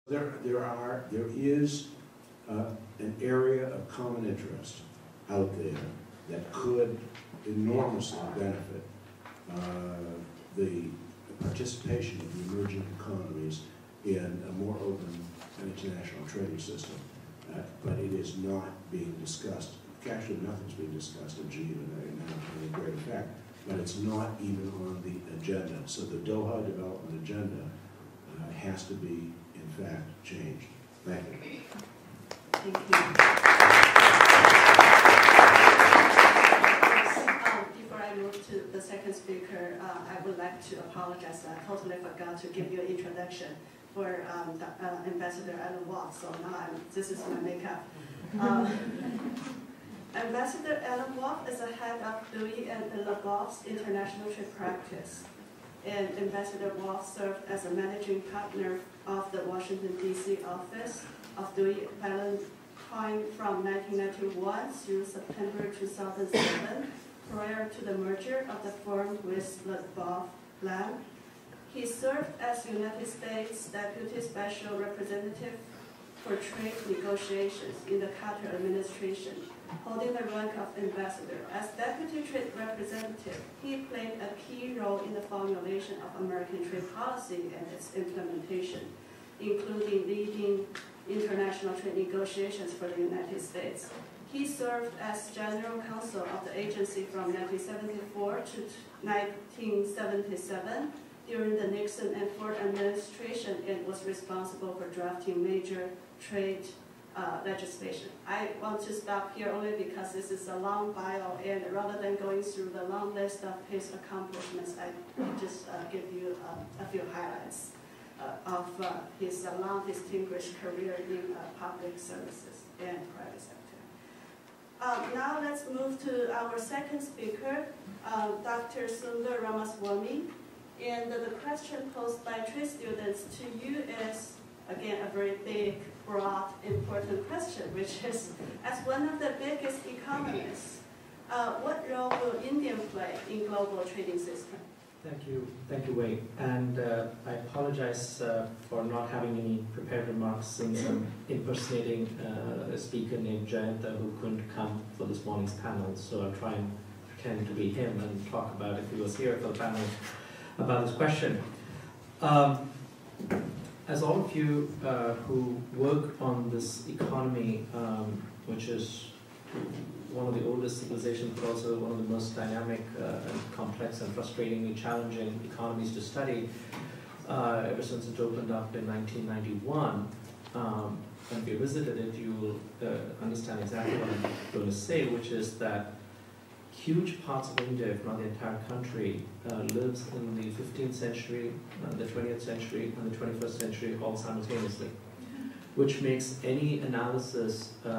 There is an area of common interest out there that could enormously benefit the participation of the emerging economies in a more open international trading system. But it is not being discussed. Actually, nothing's being discussed in Geneva in great effect, but it's not even on the agenda. So the Doha development agenda has to be, in fact, changed. Thank you. Thank you. Before I move to the second speaker, I would like to apologize. I totally forgot to give you an introduction for Ambassador Alan Watts. So now this is my makeup. Ambassador Alan Watts is the head of Louis and Leboeuf's international trade practice. And Ambassador Watts served as a managing partner of the Washington, D.C. office of Louis Valentine from 1991 through September 2007, prior to the merger of the firm with Leboeuf Lam. He served as United States Deputy Special Representative for Trade Negotiations in the Carter administration, holding the rank of ambassador. As Deputy Trade Representative, he played a key role in the formulation of American trade policy and its implementation, including leading international trade negotiations for the United States. He served as General Counsel of the agency from 1974 to 1977 during the Nixon and Ford administration and was responsible for drafting major trade legislation. I want to stop here only because this is a long bio, and rather than going through the long list of his accomplishments, I will just give you a few highlights of his long distinguished career in public services and private sector. Now let's move to our second speaker, Dr. Sundar Ramaswamy. And the question posed by trade students to you is, again, a very big, broad, important question, which is, as one of the biggest economies, what role will India play in global trading system? Thank you, Wei. And I apologize for not having any prepared remarks since I'm impersonating a speaker named Jayanta who couldn't come for this morning's panel. So I'll try and pretend to be him and talk about if he was here for the panel about this question. As all of you who work on this economy, which is one of the oldest civilizations, but also one of the most dynamic and complex and frustratingly challenging economies to study, ever since it opened up in 1991, and if you visited it, you will understand exactly what I'm going to say, which is that huge parts of India, if not the entire country, lives in the 15th century, the 20th century, and the 21st century all simultaneously, which makes any analysis on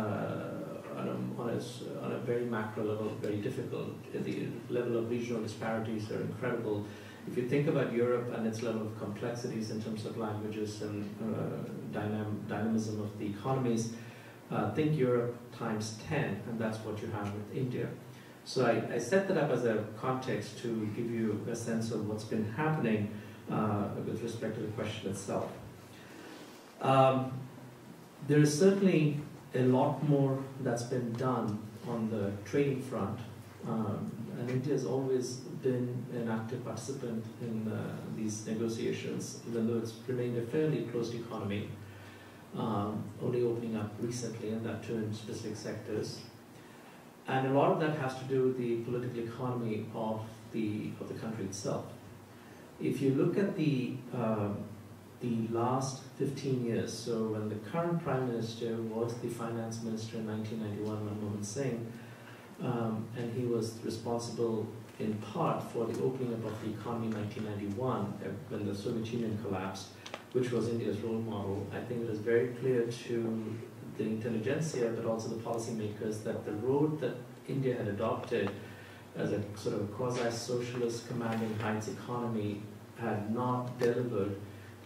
a very macro level very difficult. The level of regional disparities are incredible. If you think about Europe and its level of complexities in terms of languages and dynamism of the economies, think Europe times 10, and that's what you have with India. So I set that up as a context to give you a sense of what's been happening with respect to the question itself. There is certainly a lot more that's been done on the trading front, and India has always been an active participant in these negotiations, even though it's remained a fairly closed economy, only opening up recently, and that too in specific sectors. And a lot of that has to do with the political economy of the country itself. If you look at the last 15 years, so when the current Prime Minister was the Finance Minister in 1991, Manmohan Singh, and he was responsible in part for the opening up of the economy in 1991 when the Soviet Union collapsed, which was India's role model. I think it was very clear to the intelligentsia, but also the policymakers, that the road that India had adopted as a sort of quasi-socialist commanding heights economy had not delivered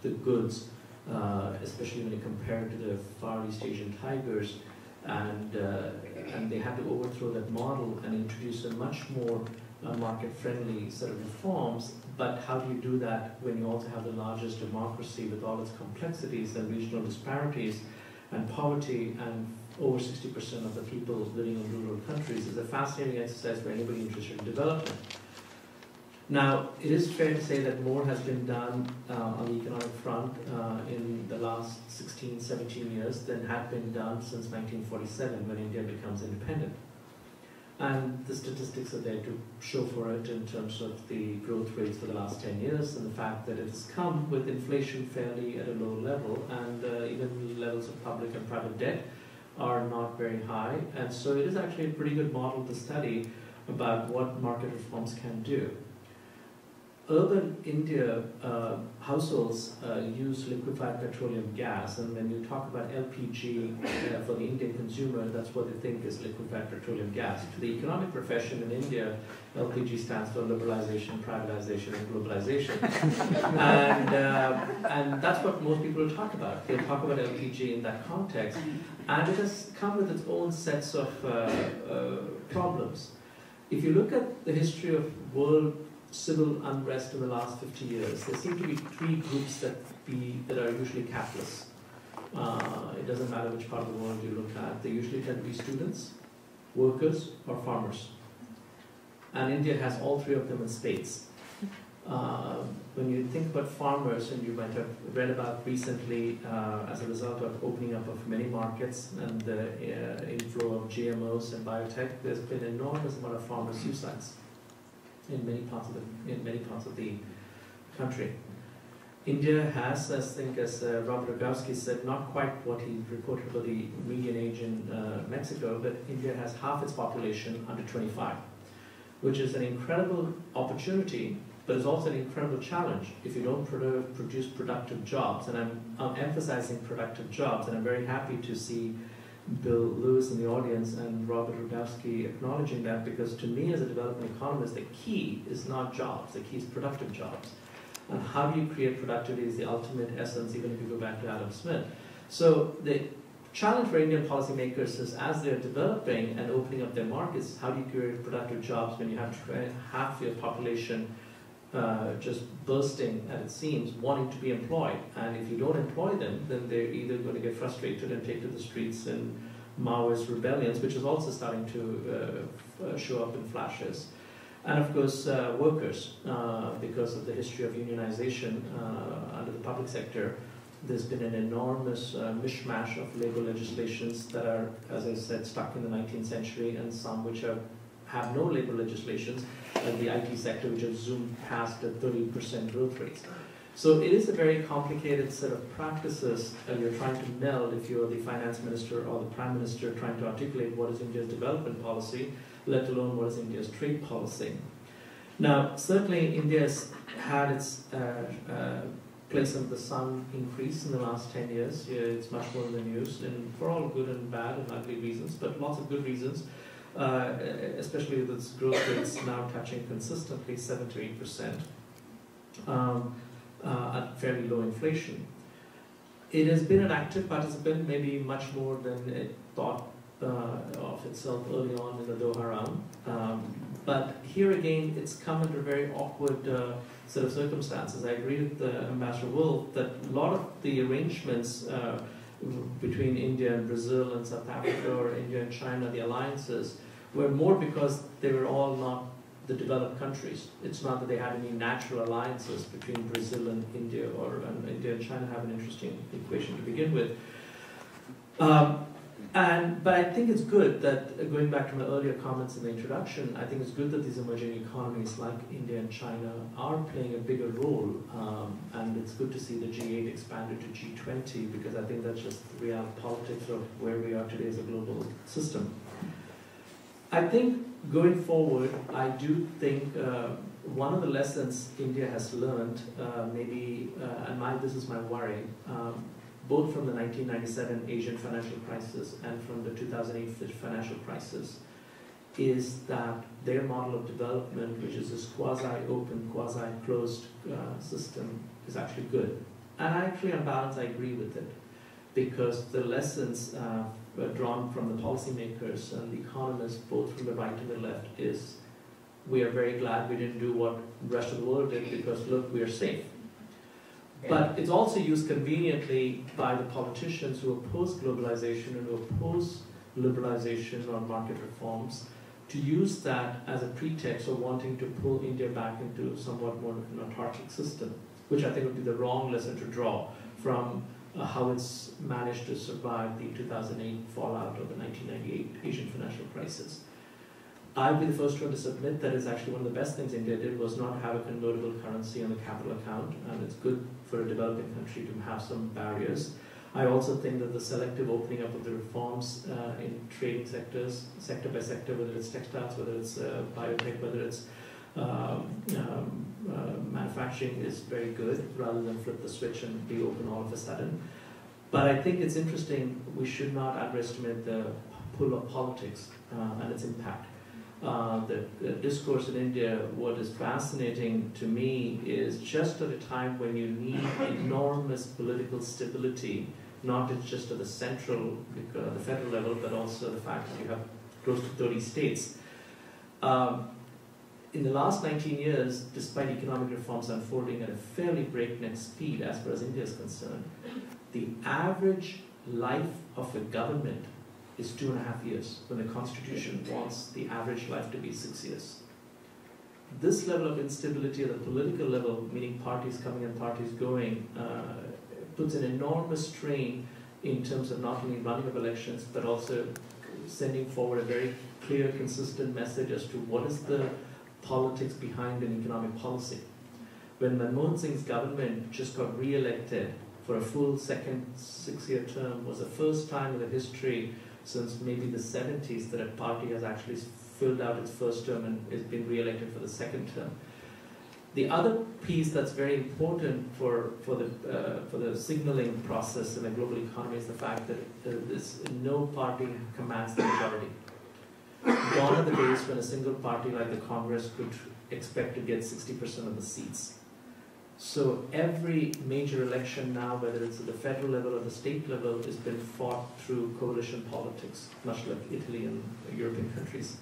the goods, especially when you compare it to the Far East Asian tigers, and they had to overthrow that model and introduce a much more market-friendly sort of reforms, but how do you do that when you also have the largest democracy with all its complexities and regional disparities and poverty, and over 60% of the people living in rural countries? Is a fascinating exercise for anybody interested in development. Now, it is fair to say that more has been done on the economic front in the last 16, 17 years than had been done since 1947, when India becomes independent. And the statistics are there to show for it in terms of the growth rates for the last 10 years, and the fact that it has come with inflation fairly at a low level, and even levels of public and private debt are not very high. And so it is actually a pretty good model to study about what market reforms can do. Urban India households use liquefied petroleum gas, and when you talk about LPG for the Indian consumer, that's what they think is liquefied petroleum gas. To the economic profession in India, LPG stands for liberalization, privatization, and globalization. And that's what most people talk about. They talk about LPG in that context, and it has come with its own sets of problems. If you look at the history of world civil unrest in the last 50 years, there seem to be three groups that are usually capitalist. It doesn't matter which part of the world you look at. They usually tend to be students, workers, or farmers. And India has all three of them in spades. When you think about farmers, and you might have read about recently, as a result of opening up of many markets and the inflow of GMOs and biotech, there's been an enormous amount of farmer suicides in many parts of the country. India has, I think, as Robert Rogowski said, not quite what he reported about the median age in Mexico, but India has half its population under 25, which is an incredible opportunity, but it's also an incredible challenge if you don't produce productive jobs. And I'm emphasizing productive jobs, and I'm very happy to see Bill Lewis in the audience and Robert Rogowski acknowledging that, because to me as a development economist, the key is not jobs, the key is productive jobs. And how do you create productivity is the ultimate essence, even if you go back to Adam Smith. So the challenge for Indian policymakers is, as they're developing and opening up their markets, how do you create productive jobs when you have half your population just bursting at its seams, wanting to be employed? And if you don't employ them, then they're either going to get frustrated and take to the streets in Maoist rebellions, which is also starting to show up in flashes. And of course, workers, because of the history of unionization under the public sector, there's been an enormous mishmash of labor legislations that are, as I said, stuck in the 19th century, and some which have no labor legislations, like the IT sector, which has zoomed past the 30% growth rates. So it is a very complicated set of practices that you're trying to meld if you're the finance minister or the prime minister trying to articulate what is India's development policy, let alone what is India's trade policy. Now, certainly India's had its place under the sun increase in the last 10 years. Yeah, it's much more in the news, and for all good and bad and ugly reasons, but lots of good reasons. Especially with its growth rates now touching consistently 7 to 8% at fairly low inflation. It has been an active participant, maybe much more than it thought of itself early on in the Doha round. But here again, it's come under very awkward set of circumstances. I agree with Ambassador Wolf that a lot of the arrangements between India and Brazil and South Africa, or India and China, the alliances, were more because they were all not the developed countries. It's not that they had any natural alliances between Brazil and India, or India and China have an interesting equation to begin with. But I think it's good that, going back to my earlier comments in the introduction, I think it's good that these emerging economies like India and China are playing a bigger role, and it's good to see the G8 expanded to G20, because I think that's just the real politics of where we are today as a global system. I think going forward, I do think one of the lessons India has learned, and this is my worry, both from the 1997 Asian financial crisis and from the 2008 financial crisis, is that their model of development, which is this quasi-open, quasi-closed system, is actually good. And actually, on balance, I agree with it, because the lessons drawn from the policymakers and the economists, both from the right and the left, is we are very glad we didn't do what the rest of the world did because, look, we are safe. But it's also used conveniently by the politicians who oppose globalization and who oppose liberalization or market reforms to use that as a pretext of wanting to pull India back into somewhat more of an autarkic system, which I think would be the wrong lesson to draw from how it's managed to survive the 2008 fallout of the 1998 Asian financial crisis. I'll be the first one to submit that is actually one of the best things India did was not have a convertible currency on the capital account, and it's good for a developing country to have some barriers. I also think that the selective opening up of the reforms in trading sectors, sector by sector, whether it's textiles, whether it's biotech, whether it's manufacturing, is very good, rather than flip the switch and be open all of a sudden. But I think it's interesting, we should not underestimate the pull of politics and its impact. The discourse in India, what is fascinating to me is just at a time when you need enormous political stability, not just at the central, the federal level, but also the fact that you have close to 30 states. In the last 19 years, despite economic reforms unfolding at a fairly breakneck speed as far as India is concerned, the average life of a government is 2.5 years, when the Constitution wants the average life to be 6 years. This level of instability at the political level, meaning parties coming and parties going, puts an enormous strain in terms of not only running of elections, but also sending forward a very clear, consistent message as to what is the politics behind an economic policy. When Manmohan Singh's government just got re-elected for a full second 6-year term, was the first time in the history since maybe the 70s that a party has actually filled out its first term and has been re-elected for the second term. The other piece that's very important for the signaling process in a global economy is the fact that no party commands the majority. Gone are the days when a single party like the Congress could expect to get 60% of the seats. So every major election now, whether it's at the federal level or the state level, has been fought through coalition politics, much like Italy and European countries.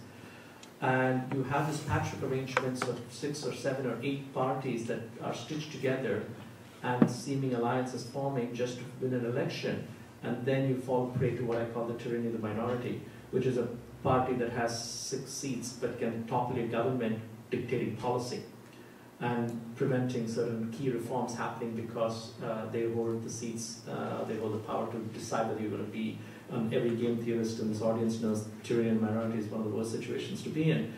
And you have this patchwork arrangements of 6 or 7 or 8 parties that are stitched together and seeming alliances forming just to win an election. And then you fall prey to what I call the tyranny of the minority, which is a party that has 6 seats but can topple a government dictating policy and preventing certain key reforms happening because they hold the seats, they hold the power to decide whether you're going to be. Every game theorist in this audience knows tyranny and minority is one of the worst situations to be in.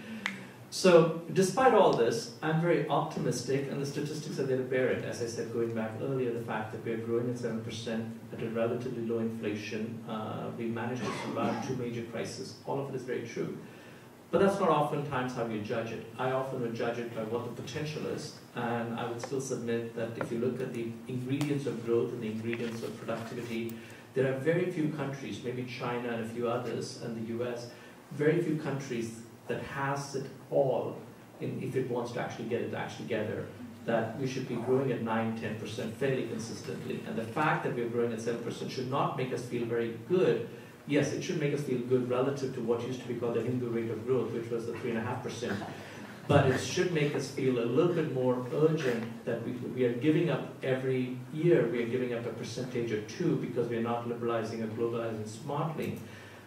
So despite all this, I'm very optimistic, and the statistics are there to bear it. As I said, going back earlier, the fact that we're growing at 7% at a relatively low inflation, we managed to survive 2 major crises. All of it is very true. But that's not oftentimes how you judge it. I often would judge it by what the potential is, and I would still submit that if you look at the ingredients of growth and the ingredients of productivity, there are very few countries, maybe China and a few others, and the US, very few countries that has it all, if it wants to actually get it together, that we should be growing at 9–10% fairly consistently. And the fact that we're growing at 7% should not make us feel very good. Yes, it should make us feel good relative to what used to be called the Hindu rate of growth, which was the 3.5%. But it should make us feel a little bit more urgent that we are giving up every year, we are giving up a percentage or 2 because we are not liberalizing or globalizing smartly.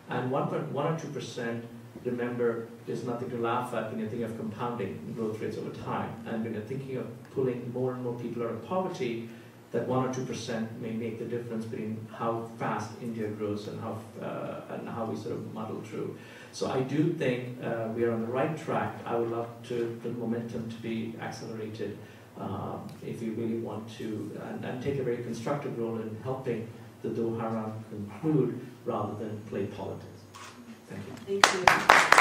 And 1 or 2%, remember, is nothing to laugh at when you're thinking of compounding growth rates over time. And when you're thinking of pulling more and more people out of poverty, that 1 or 2% may make the difference between how fast India grows and how we sort of muddle through. So I do think we are on the right track. I would love the momentum to be accelerated if we really want to, and take a very constructive role in helping the Doha round conclude rather than play politics. Thank you. Thank you.